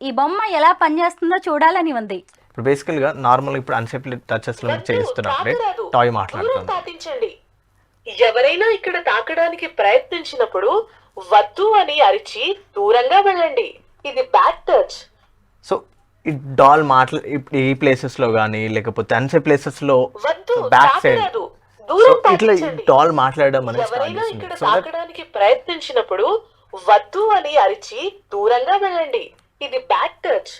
ఈ బొమ్మ ఎలా పనిచేస్తుందో చూడాలని ఉంది. ఇప్పుడు బేసికల్గా నార్మల్ ఇప్పుడు అన్సేఫ్లీ టచెస్లో చేస్తున్నప్పుడే టాయ్ మాట్లాడుతుంది. తాకించండి. ఎవరైనా ఇక్కడ తాకడానికి ప్రయత్నించినప్పుడు వద్దు అని అరిచి దూరంగా వెళ్ళండి. ఇది బ్యాడ్ టచ్. సో ఈ డాల్ ఇప్పుడు ఈ ప్లేసెస్ లో కానీ లేకపోతే అన్సే ప్లేసెస్ లో బ్యాక్ సైడ్ ఇట్లా డాల్ మాట్లాడడం అనేది ఎవరైనా ఇక్కడ తాకడానికి ప్రయత్నించినప్పుడు వద్దు అని అరిచి దూరంగా వెళ్ళండి. ఇది బ్యాడ్ టచ్.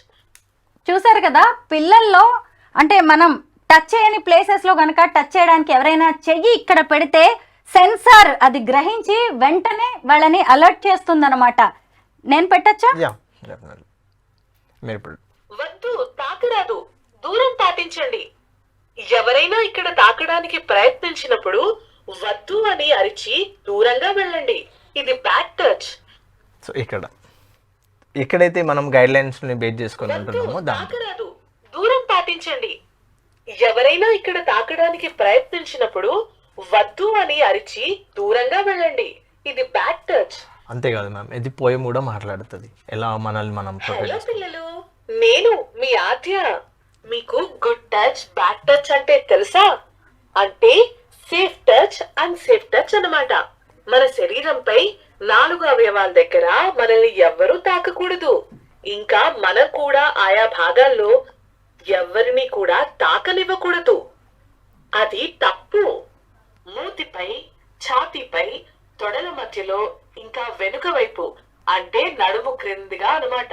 చూసారు కదా, పిల్లల్లో అంటే మనం టచ్ చేయని ప్లేసెస్ లో కనుక టచ్ చేయడానికి ఎవరైనా చెయ్యి ఇక్కడ పెడితే సెన్సార్ అది గ్రహించి వెంటనే వాళ్ళని అలర్ట్ చేస్తుందన్నమాట. నేను పెట్టచ్చా? వద్దు, తాకరాదు, దూరం పాటించండి. ఎవరైనా ఇక్కడ తాకడానికి ప్రయత్నించినప్పుడు వద్దు అని అరిచి దూరంగా వెళ్ళండి. ఇది బ్యాడ్ టచ్. సో ఇక్కడైతే మనం గైడ్ లైన్స్ ని బేస్ చేసుకొని ఉంటున్నామో తాకరాదు, దూరం పాటించండి. ఎవరైనా ఇక్కడ తాకడానికి ప్రయత్నించినప్పుడు వద్దు అని అరిచి దూరంగా వెళ్ళండి. ఇది బ్యాడ్ టచ్. అంతేకాదు మ్యామ్, ఇది పోయం కూడా మాట్లాడుతుంది ఎలా మనల్ని మనం హలో పిల్లలు, నేను మీ ఆద్య. మీకు గుడ్ టచ్ బ్యాడ్ టచ్ అంటే తెలుసా? అంటే సేఫ్ టచ్ అన్సేఫ్ టచ్ అన్నమాట. మన శరీరంపై 4 అవయవాల దగ్గర మనల్ని ఎవ్వరూ తాకకూడదు. ఇంకా మనం కూడా ఆయా భాగాల్లో ఎవరిని కూడా తాకనివ్వకూడదు. అది తప్పు. మూతిపై, ఛాతీపై, తొడల మధ్యలో, ఇంకా వెనుక వైపు అంటే నడుము క్రిందిగా అన్నమాట.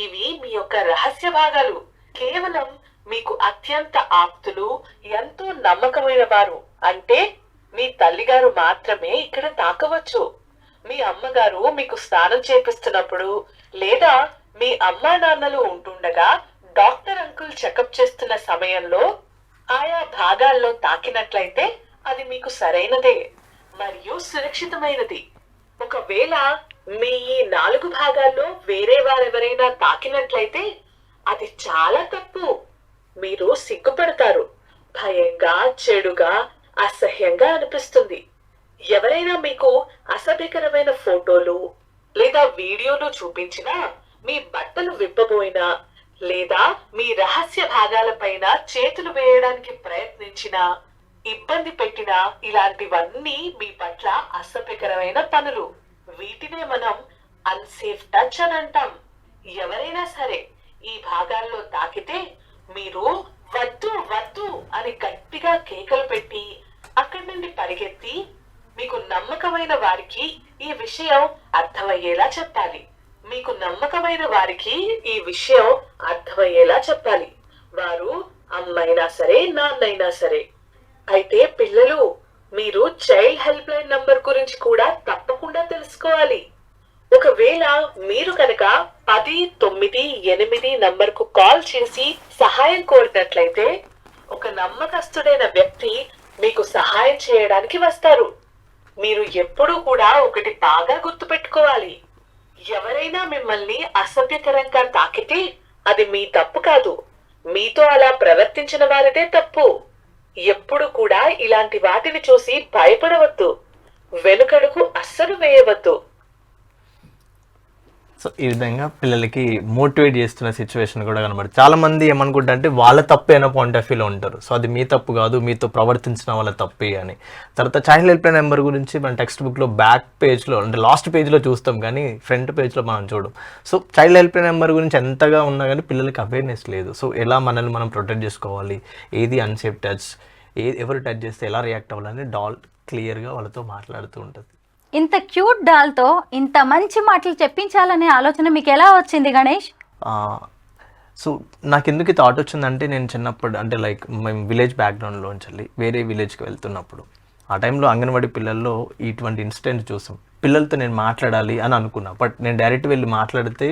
ఇవి మీ యొక్క రహస్య భాగాలు. కేవలం మీకు అత్యంత ఆప్తులు, ఎంతో నమ్మకమైన వారు అంటే మీ తల్లిగారు మాత్రమే ఇక్కడ తాకవచ్చు. మీ అమ్మగారు మీకు స్నానం చేపిస్తున్నప్పుడు లేదా మీ అమ్మా నాన్నలు ఉంటుండగా డాక్టర్ అంకుల్ చెకప్ చేస్తున్న సమయంలో ఆయా భాగాల్లో తాకినట్లయితే అది మీకు సరైనదే మరియు సురక్షితమైనది. ఒకవేళ మీ ఈ 4 భాగాల్లో వేరే వారెవరైనా తాకినట్లయితే అది చాలా తప్పు. మీరు సిగ్గుపడతారు. భయంగా, చెడుగా, అసహ్యంగా అనిపిస్తుంది. ఎవరైనా మీకు అసభ్యకరమైన ఫోటోలు లేదా వీడియోలు చూపించినా, మీ బట్టలు విప్పబోయినా లేదా మీ రహస్య భాగాలపైన చేతులు వేయడానికి ప్రయత్నించినా, ఇబ్బంది పెట్టినా, ఇలాంటివన్నీ మీ పట్ల అసభ్యకరమైన పనులు. వీటినే మనం అన్సేఫ్ టచ్ అని అంటాం. ఎవరైనా సరే ఈ భాగాల్లో తాకితే మీరు వద్దు వద్దు అని గట్టిగా కేకలు పెట్టి అక్కడి నుండి పరిగెత్తి మీకు నమ్మకమైన వారికి ఈ విషయం అర్థమయ్యేలా చెప్పాలి. మీకు నమ్మకమైన వారికి ఈ విషయం అర్థమయ్యేలా చెప్పాలి. వారు అమ్మైనా సరే, నాన్నైనా సరే. అయితే పిల్లలు, మీరు చైల్డ్ హెల్ప్ లైన్ నంబర్ గురించి కూడా తప్పకుండా తెలుసుకోవాలి. ఒకవేళ మీరు కనుక 1098 నంబర్కు కాల్ చేసి సహాయం కోరినట్లయితే ఒక నమ్మకస్తుడైన వ్యక్తి మీకు సహాయం చేయడానికి వస్తారు. మీరు ఎప్పుడూ కూడా ఒకటి బాగా గుర్తుపెట్టుకోవాలి. ఎవరైనా మిమ్మల్ని అసభ్యకరంగా తాకితే అది మీ తప్పు కాదు, మీతో అలా ప్రవర్తించిన వారిదే తప్పు. ఎప్పుడు కూడా ఇలాంటి వాటిని చూసి భయపడవద్దు, వెనుకడుగు అస్సలు వేయవద్దు. సో ఈ విధంగా పిల్లలకి మోటివేట్ చేస్తున్న సిచ్యువేషన్ కూడా కనబడుతుంది. చాలా మంది ఏమనుకుంటా అంటే వాళ్ళ తప్పే అనే పాయింట్ ఆఫ్ వ్యూలో ఉంటారు. సో అది మీ తప్పు కాదు, మీతో ప్రవర్తించిన వాళ్ళ తప్పే అని. తర్వాత చైల్డ్ హెల్ప్ లైన్ నెంబర్ గురించి మన టెక్స్ట్ బుక్లో బ్యాక్ పేజ్లో అంటే లాస్ట్ పేజ్లో చూస్తాం కానీ ఫ్రంట్ పేజ్లో మనం చూడం. So child help line number గురించి ఎంతగా ఉన్నా కానీ పిల్లలకి అవేర్నెస్ లేదు. సో ఎలా మనల్ని మనం ప్రొటెక్ట్ చేసుకోవాలి, ఏది అన్సేఫ్ టచ్, ఎవరు టచ్ చేస్తే ఎలా రియాక్ట్ అవ్వాలని డాల్ క్లియర్గా వాళ్ళతో మాట్లాడుతూ ఉంటుంది. ఇంత క్యూట్ డాల్తో ఇంత మంచి మాటలు చెప్పించాలనే ఆలోచన మీకు ఎలా వచ్చింది గణేష్? సో నాకు ఎందుకు ఈ థాట్ వచ్చిందంటే, నేను చిన్నప్పుడు అంటే లైక్ మేము విలేజ్ బ్యాక్గ్రౌండ్లోంచి వేరే విలేజ్కి వెళ్తున్నప్పుడు ఆ టైంలో అంగన్వాడీ పిల్లల్లో ఇటువంటి ఇన్సిడెంట్ చూసాం. పిల్లలతో నేను మాట్లాడాలి అని అనుకున్నా, బట్ నేను డైరెక్ట్ వెళ్ళి మాట్లాడితే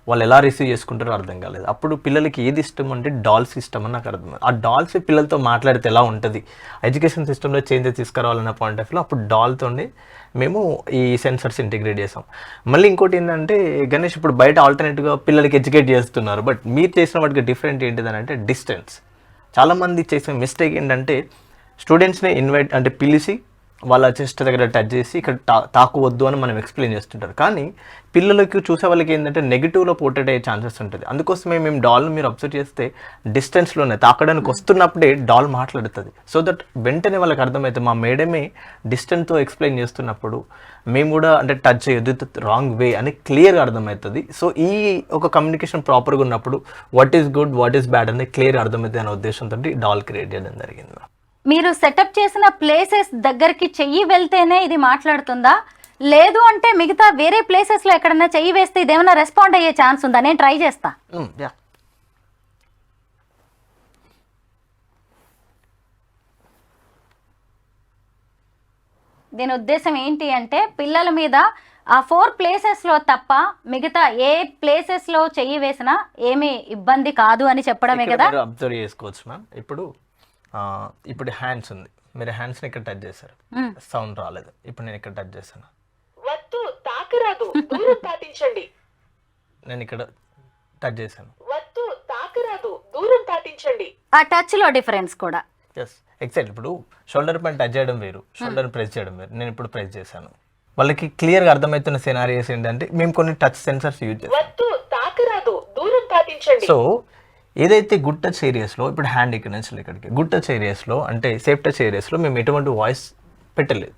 వాళ్ళు ఎలా రిసీవ్ చేసుకుంటారో అర్థం కాలేదు. అప్పుడు పిల్లలకి ఏది ఇష్టం అంటే డాల్స్ ఇష్టం అని నాకు అర్థం. ఆ డాల్స్ పిల్లలతో మాట్లాడితే ఎలా ఉంటుంది, ఎడ్యుకేషన్ సిస్టంలో చేంజెస్ తీసుకురావాలన్న పాయింట్ ఆఫ్ వ్యూలో అప్పుడు డాల్తోనే మేము ఈ సెన్సర్స్ ఇంటిగ్రేట్ చేసాం. మళ్ళీ ఇంకోటి ఏంటంటే గణేష్, ఇప్పుడు బయట ఆల్టర్నేట్గా పిల్లలకి ఎడ్యుకేట్ చేస్తున్నారు, బట్ మీరు చేసిన వాటికి డిఫరెంట్ ఏంటిదని అంటే డిస్టెన్స్. చాలామంది చేసిన మిస్టేక్ ఏంటంటే స్టూడెంట్స్ని ఇన్వైట్ అంటే పిలిచి వాళ్ళ చెస్ట్ దగ్గర టచ్ చేసి ఇక్కడ తాకువద్దు అని మనం ఎక్స్ప్లెయిన్ చేస్తుంటారు. కానీ పిల్లలకి చూసే వాళ్ళకి ఏంటంటే నెగిటివ్లో పోర్ట్రేట్ అయ్యే ఛాన్సెస్ ఉంటుంది. అందుకోసమే మేము డాల్ని మీరు అబ్జర్వ్ చేస్తే డిస్టెన్స్లోనే తాకడానికి వస్తున్నప్పుడే డాల్ మాట్లాడుతుంది. సో దట్ వెంటనే వాళ్ళకి అర్థమవుతుంది. మా మేడమే డిస్టెన్స్తో ఎక్స్ప్లెయిన్ చేస్తున్నప్పుడు మేము కూడా అంటే టచ్ చేయొద్దు, రాంగ్ వే అని క్లియర్గా అర్థమవుతుంది. సో ఈ ఒక కమ్యూనికేషన్ ప్రాపర్గా ఉన్నప్పుడు what is good, what is bad అనేది క్లియర్గా అర్థమవుతుంది అనే ఉద్దేశంతో డాల్ క్రియేట్ చేయడం జరిగింది. మీరు సెటప్ చేసిన ప్లేసెస్ దగ్గరికి చెయ్యి వెళ్తేనే ఇది మాట్లాడుతుందా, లేదు అంటే మిగతా వేరే ప్లేసెస్లో ఎక్కడన్నా చెయ్యి వేస్తే ఇదేమైనా రెస్పాండ్ అయ్యే ఛాన్స్ ఉందా? నేను ట్రై చేస్తా. దీని ఉద్దేశం ఏంటి అంటే పిల్లల మీద ఆ 4 ప్లేసెస్లో తప్ప మిగతా ఏ ప్లేసెస్లో చెయ్యి వేసినా ఏమీ ఇబ్బంది కాదు అని చెప్పడమే కదా. అబ్జర్వ్ చేసుకోవచ్చు మ్యామ్. ఇప్పుడు హ్యాండ్స్ ఉంది, మీరు హ్యాండ్స్ని ఇక్కడ టచ్ చేశారు, సౌండ్ రాలేదు. ఇప్పుడు నేను ఇక్కడ టచ్ చేశాను, వద్దు తాకరాదు దూరం పాటించండి. నేను ఇక్కడ టచ్ చేశాను, వద్దు తాకరాదు దూరం పాటించండి. ఆ టచ్లో డిఫరెన్స్ కూడా. Yes exact. ఇప్పుడు షోల్డర్ పైన టచ్ చేయడం వేరు, షోల్డర్ ప్రెస్ చేయడం వేరు. నేను ఇప్పుడు ప్రెస్ చేశాను. వాళ్ళకి క్లియర్గా అర్థమవుతున్న సినారియోస్ ఏంటంటే మేము కొన్ని టచ్ సెన్సర్స్ యూజ్ చేస్తాం. వద్దు తాకరాదు దూరం పాటించండి. సో ఏదైతే గుడ్ టచ్ ఏరియాస్లో, ఇప్పుడు హ్యాండ్ ఇక్కడ నుంచి ఇక్కడికి గుడ్ టచ్ ఏరియాస్లో అంటే సేఫ్ టచ్ ఏరియాస్లో మేము ఎటువంటి వాయిస్ పెట్టలేదు.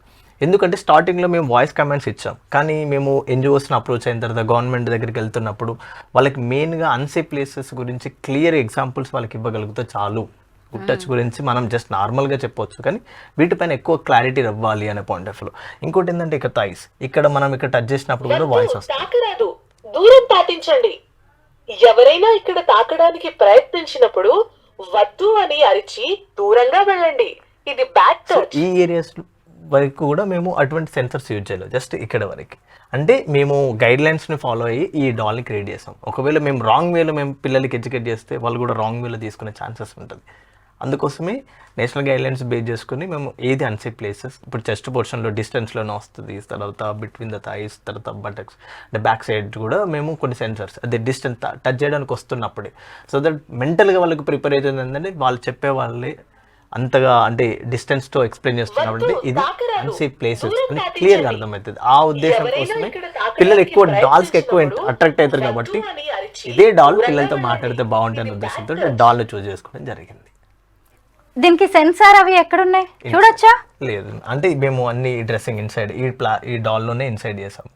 ఎందుకంటే స్టార్టింగ్లో మేము వాయిస్ కమాండ్స్ ఇచ్చాం. కానీ మేము ఎన్జిఓస్ని అప్రోచ్ అయిన తర్వాత గవర్నమెంట్ దగ్గరికి వెళ్తున్నప్పుడు వాళ్ళకి మెయిన్గా అన్సేఫ్ ప్లేసెస్ గురించి క్లియర్ ఎగ్జాంపుల్స్ వాళ్ళకి ఇవ్వగలిగితే చాలు. గుడ్ టచ్ గురించి మనం జస్ట్ నార్మల్గా చెప్పొచ్చు, కానీ వీటిపైన ఎక్కువ క్లారిటీ ఇవ్వాలి అనే పాయింట్ ఆఫ్ వ్యూ. ఇంకోటి ఏంటంటే ఇక్కడ థైస్, ఇక్కడ మనం ఇక్కడ టచ్ చేసినప్పుడు కూడా వాయిస్ వస్తుంది. తాకరాదు దూరం పాటించండి. ఎవరైనా ఇక్కడ తాకడానికి ప్రయత్నించినప్పుడు వద్దు అని అరిచి దూరంగా వెళ్ళండి. ఇది బ్యాడ్ టచ్. ఈ ఏరియాస్ వరకు కూడా మేము అటువంటి సెన్సర్స్ యూజ్ చేయలేదు, జస్ట్ ఇక్కడ వరకు. అంటే మేము గైడ్ లైన్స్ని ఫాలో అయ్యి ఈ డాల్ని క్రియేట్ చేసాం. ఒకవేళ మేము రాంగ్ వేలో మేము పిల్లలకి ఎడ్యుకేట్ చేస్తే వాళ్ళు కూడా రాంగ్ వేలో తీసుకునే ఛాన్సెస్ ఉంటుంది. అందుకోసమే నేషనల్ గైడ్ లైన్స్ బేస్ చేసుకుని మేము ఏది అన్సేఫ్ ప్లేసెస్, ఇప్పుడు చెస్ట్ పోర్షన్లో డిస్టెన్స్లోనే వస్తుంది, తర్వాత బిట్వీన్ ద థైస్, తర్వాత బటక్స్ అంటే బ్యాక్ సైడ్ కూడా మేము కొన్ని సెన్సర్స్ అదే డిస్టెన్స్ టచ్ చేయడానికి వస్తున్నప్పుడే. సో దట్ మెంటల్గా వాళ్ళకి ప్రిపేర్ అవుతుంది ఏంటంటే వాళ్ళు చెప్పే వాళ్ళే అంతగా అంటే డిస్టెన్స్తో ఎక్స్ప్లెయిన్ చేస్తున్నప్పుడు ఇది అన్సేఫ్ ప్లేసెస్ అని క్లియర్గా అర్థమవుతుంది. ఆ ఉద్దేశం కోసమే పిల్లలు ఎక్కువ డాల్స్కి ఎక్కువ అట్రాక్ట్ అవుతారు. కాబట్టి ఇదే డాల్ పిల్లలతో మాట్లాడితే బాగుంటుంది ఉద్దేశంతో డాల్ని చూస్ చేసుకోవడం జరిగింది. దీనికి సెన్సార్ అవి ఎక్కడున్నాయి చూడొచ్చా? లేదు, అంటే మేము అన్ని డ్రెస్సింగ్ ఇన్సైడ్ ఈ డాల్లోనే ఇన్సైడ్ చేసాము.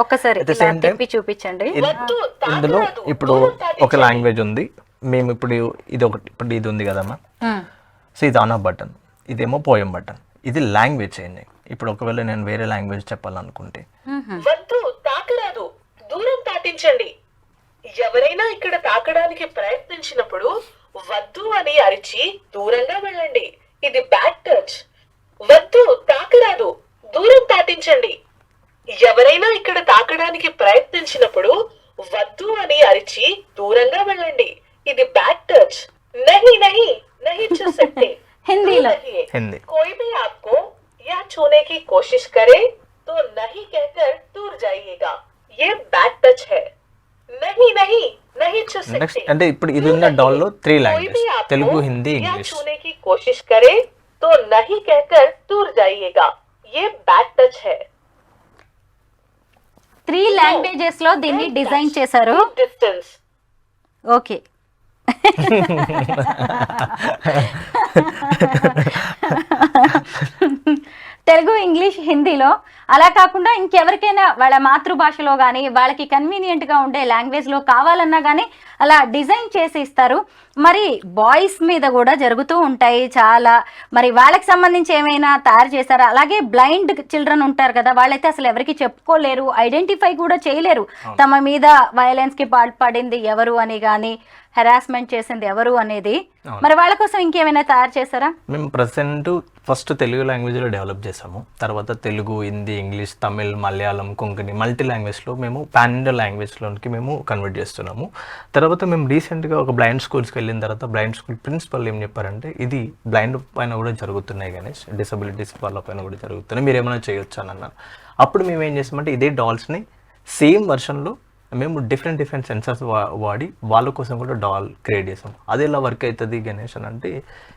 ఒక్కసారి తిప్పి చూపించండి. ఇందులో ఇప్పుడు ఒక లాంగ్వేజ్ ఉంది. మేము ఇప్పుడు ఇది ఉంది కదమ్మా, సో ఇది ఆన్ ఆఫ్ బటన్, ఇదేమో పోయం బటన్. ఇది లాంగ్వేజ్ చేంజింగ్. ఇప్పుడు ఒకవేళ నేను వేరే లాంగ్వేజ్ చెప్పాలనుకుంటే వద్దు తాకరాదు దూరం పాటించండి. ఎవరైనా ఇక్కడ తాకడానికి ప్రయత్నించినప్పుడు వద్దు అని అరిచి దూరంగా వెళ్ళండి. ఇది బ్యాడ్ టచ్. వద్దు తాకరాదు దూరం పాటించండి. ఎవరైనా ఇక్కడ తాకడానికి ప్రయత్నించినప్పుడు వద్దు అని అరిచి దూరంగా వెళ్ళండి. ఇది బ్యాడ్ టచ్. नहीं नहीं नहीं छू सकते. हिंदीలో హిందీ. कोई भी आपको या छूने की कोशिश करे तो नहीं कहकर दूर जाइएगा. ये बैड टच है. नहीं नहीं नहीं छू सकते. నెక్స్ట్ అంటే ఇప్పుడు ఇది ఉన్న డాల్లో 3 లాంగ్వేజ్, తెలుగు, హిందీ, या ఇంగ్లీష్. छूने की कोशिश करे तो नहीं कहकर दूर जाइएगा. ये बैड टच है. 3 లాంగ్వేజెస్ లో దీన్ని డిజైన్ చేశారు. डिस्टेंस. ఓకే. తెలుగు, ఇంగ్లీష్, హిందీలో అలా కాకుండా ఇంకెవరికైనా వాళ్ళ మాతృభాషలో కానీ వాళ్ళకి కన్వీనియంట్గా ఉండే లాంగ్వేజ్లో కావాలన్నా కానీ అలా డిజైన్ చేసి ఇస్తారు. మరి బాయ్స్ మీద కూడా జరుగుతూ ఉంటాయి చాలా. మరి వాళ్ళకి సంబంధించి ఏమైనా తయారు చేశారా? అలాగే బ్లైండ్ చిల్డ్రన్ ఉంటారు కదా, వాళ్ళైతే అసలు ఎవరికి చెప్పుకోలేరు, ఐడెంటిఫై కూడా చేయలేరు తమ మీద వైలెన్స్కి పాల్పడింది ఎవరు అని కానీ హెరాస్మెంట్ చేసింది ఎవరు అనేది. మరి వాళ్ళ కోసం ఇంకేమైనా తయారు చేశారా? మేము ప్రజెంట్ ఫస్ట్ తెలుగు లాంగ్వేజ్లో డెవలప్ చేసాము. తర్వాత తెలుగు, హిందీ, ఇంగ్లీష్, తమిళ్, మలయాళం, కొంకణి మల్టీ లాంగ్వేజ్లో మేము పాన్ ఇండియా లాంగ్వేజ్లోకి మేము కన్వర్ట్ చేస్తున్నాము. తర్వాత మేము రీసెంట్గా ఒక బ్లైండ్ స్కూల్స్కి వెళ్ళిన తర్వాత బ్లైండ్ స్కూల్ ప్రిన్సిపల్ ఏం చెప్పారంటే ఇది బ్లైండ్ పైన కూడా జరుగుతున్నాయి గణేష్, డిసబిలిటీస్ వాళ్ళ పైన కూడా జరుగుతున్నాయి, మీరు ఏమైనా చేయొచ్చు అని అన్నారు. అప్పుడు మేము ఏం చేసామంటే ఇదే డాల్స్ని సేమ్ వర్షన్లో మేము డిఫరెంట్ సెన్సర్స్ వాడి వాళ్ళ కోసం కూడా డాల్ క్రియేట్ చేసాం. అది ఎలా వర్క్ అవుతుంది గణేష్ అని అంటే,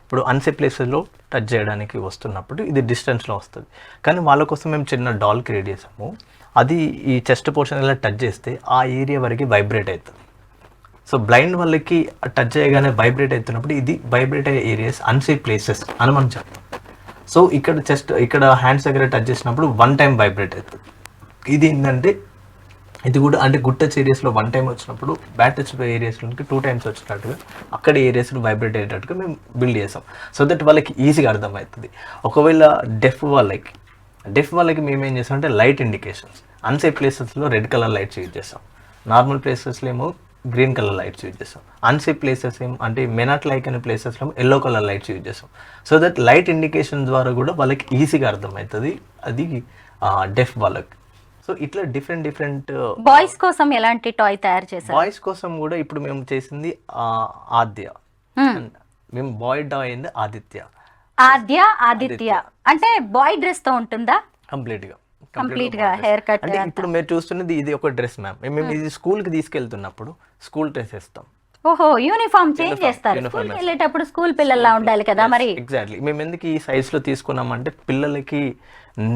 ఇప్పుడు అన్సేఫ్ ప్లేసెస్లో టచ్ చేయడానికి వస్తున్నప్పుడు ఇది డిస్టెన్స్లో వస్తుంది, కానీ వాళ్ళ కోసం మేము చిన్న డాల్ క్రియేట్ చేసాము. అది ఈ చెస్ట్ పోర్షన్ ఇలా టచ్ చేస్తే ఆ ఏరియా వరకు వైబ్రేట్ అవుతుంది. సో బ్లైండ్ వాళ్ళకి టచ్ చేయగానే వైబ్రేట్ అవుతున్నప్పుడు ఇది వైబ్రేట్ అయ్యే ఏరియాస్ అన్సేఫ్ ప్లేసెస్ అని మనం చెప్తాం. సో ఇక్కడ హ్యాండ్స్ దగ్గర టచ్ చేసినప్పుడు 1 టైం వైబ్రేట్ అవుతుంది. ఇది ఏంటంటే ఇది కూడా అంటే గుడ్ టచ్ ఏరియాస్లో 1 టైం వచ్చినప్పుడు బ్యాడ్ టచ్ ఏరియాస్లోకి 2 టైమ్స్ వచ్చినట్టుగా అక్కడ ఏరియాస్లో వైబ్రేట్ అయ్యేటట్టుగా మేము బిల్డ్ చేసాం. సో దట్ వాళ్ళకి ఈజీగా అర్థమవుతుంది. ఒకవేళ డెఫ్ వాళ్ళకి మేము ఏం చేస్తాం అంటే లైట్ ఇండికేషన్స్, అన్సేఫ్ ప్లేసెస్లో రెడ్ కలర్ లైట్స్ యూజ్ చేస్తాం, నార్మల్ ప్లేసెస్లో ఏమో గ్రీన్ కలర్ లైట్స్ యూజ్ చేస్తాం, అన్సేఫ్ ప్లేసెస్ ఏం అంటే మెనాట్ లైక్ అనే ప్లేసెస్లో ఎల్లో కలర్ లైట్స్ యూజ్ చేస్తాం. సో దట్ లైట్ ఇండికేషన్ ద్వారా కూడా వాళ్ళకి ఈజీగా అర్థమవుతుంది అది డెఫ్ వాళ్ళకి. సో ఇట్లా డిఫరెంట్ బాయ్స్ కోసం ఎలాంటి టాయ్ తయారు చేశారు? బాయ్స్ కోసం కూడా ఇప్పుడు మేము చేసింది ఆద్య, మేము బాయ్ టాయ్ అయింది ఆదిత్య అంటే బాయ్ డ్రెస్ తో ఉంటుందా? కంప్లీట్ గా హెయిర్ కట్. అంటే ఇప్పుడు మీరు చూస్తున్నది ఇది ఒక డ్రెస్ మ్యామ్. మేము ఇది స్కూల్ కి తీసుకెళ్తున్నప్పుడు స్కూల్ డ్రెస్ వేస్తాం. ఓహో, యూనిఫామ్ చేంజ్ చేస్తారు. స్కూల్కి వెళ్ళేటప్పుడు స్కూల్ పిల్లల్లా ఉండాలి కదా మరి. ఎగ్జాక్ట్లీ. మేము ఎందుకు ఈ సైజ్ లో తీసుకున్నామంటే పిల్లలకి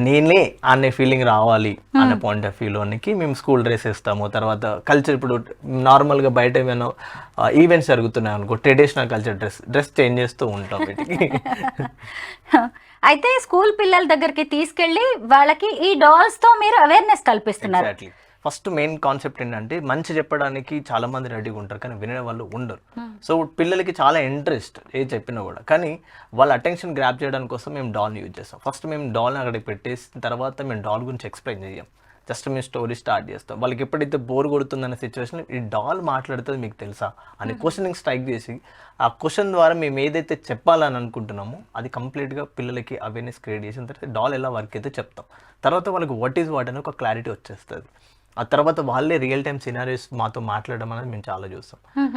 నేనే అనే ఫీలింగ్ రావాలి అనే పాయింట్ ఆఫ్ వ్యూలోనికి మేము స్కూల్ డ్రెస్ వేస్తాము. తర్వాత కల్చర్ ఇప్పుడు నార్మల్గా బయట ఏమైనా ఈవెంట్స్ జరుగుతున్నాయి అనుకో, ట్రెడిషనల్ కల్చర్ డ్రెస్ చేంజ్ చేస్తూ ఉంటాం వీటికి. అయితే స్కూల్ పిల్లల దగ్గరికి తీసుకెళ్ళి వాళ్ళకి ఈ డాల్స్ తో మీరు అవేర్నెస్ కల్పిస్తున్నారు. ఎగ్జాక్ట్లీ. ఫస్ట్ మెయిన్ కాన్సెప్ట్ ఏంటంటే మంచి చెప్పడానికి చాలా మంది రెడీగా ఉంటారు కానీ వినే వాళ్ళు ఉండరు. సో పిల్లలకి చాలా ఇంట్రెస్ట్ ఏది చెప్పినా కూడా, కానీ వాళ్ళ అటెన్షన్ గ్రాప్ చేయడానికి కోసం మేము డాల్ని యూజ్ చేస్తాం. ఫస్ట్ మేము డాల్ని అక్కడికి పెట్టేసిన తర్వాత మేము డాల్ గురించి ఎక్స్ప్లెయిన్ చేయం, జస్ట్ మేము స్టోరీ స్టార్ట్ చేస్తాం. వాళ్ళకి ఎప్పుడైతే బోర్ కొడుతుందనే సిచ్యువేషన్ ఈ డాల్ మాట్లాడుతుంది మీకు తెలుసా అని క్వశ్చనింగ్ స్ట్రైక్ చేసి ఆ క్వశ్చన్ ద్వారా మేము ఏదైతే చెప్పాలని అనుకుంటున్నామో అది కంప్లీట్గా పిల్లలకి అవేర్నెస్ క్రియేట్ చేసిన తర్వాత డాల్ ఎలా వర్క్ అయితే చెప్తాం. తర్వాత వాళ్ళకి వాట్ ఈజ్ వాట్ అని ఒక క్లారిటీ వచ్చేస్తుంది. ఆ తర్వాత వాళ్ళే రియల్ టైమ్ సినారియోస్ మాతో మాట్లాడడం అనేది మేము చాలా చూస్తాం.